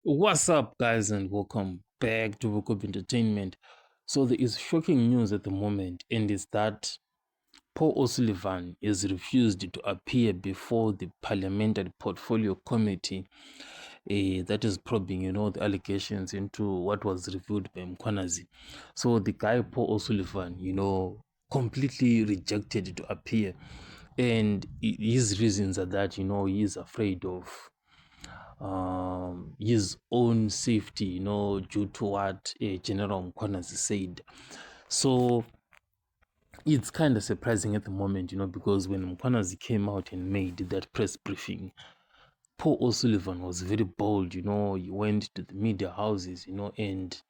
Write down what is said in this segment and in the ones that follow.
What's up, guys, and welcome back to Book of Entertainment. So, there is shocking news at the moment, and it's that Paul O'Sullivan is refused to appear before the Parliamentary Portfolio Committee that is probing, the allegations into what was revealed by Mkwanazi. So, the guy, Paul O'Sullivan, completely rejected to appear, and his reasons are that, he is afraid of his own safety, due to what General Mkwanazi said. So it's kind of surprising at the moment, because when Mkwanazi came out and made that press briefing, Paul O'Sullivan was very bold, he went to the media houses, and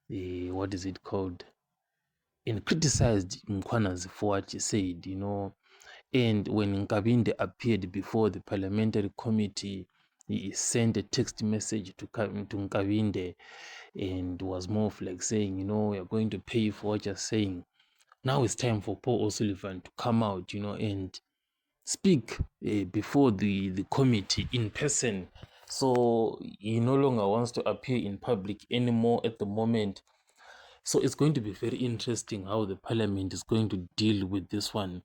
what is it called? And criticized Mkwanazi for what he said, And when Nkabinde appeared before the parliamentary committee, he sent a text message to Nkabinde and was more of like saying, you're going to pay for what you're saying. Now it's time for Paul O'Sullivan to come out, and speak before the committee in person. So he no longer wants to appear in public anymore at the moment. So it's going to be very interesting how the parliament is going to deal with this one,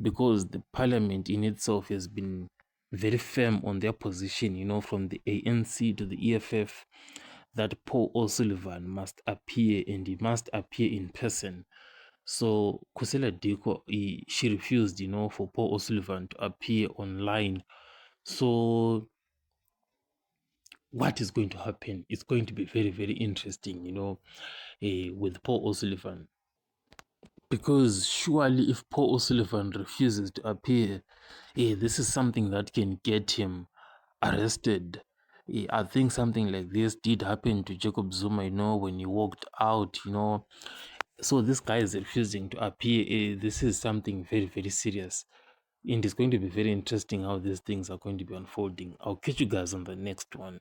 because the parliament in itself has been very firm on their position, from the ANC to the EFF, that Paul O'Sullivan must appear, and he must appear in person. So Kusela Diko, she refused, for Paul O'Sullivan to appear online. So what is going to happen? It's going to be very, very interesting, with Paul O'Sullivan. Because surely if Paul O'Sullivan refuses to appear, this is something that can get him arrested. I think something like this did happen to Jacob Zuma, when he walked out, So this guy is refusing to appear. This is something very, very serious. And it's going to be very interesting how these things are going to be unfolding. I'll catch you guys on the next one.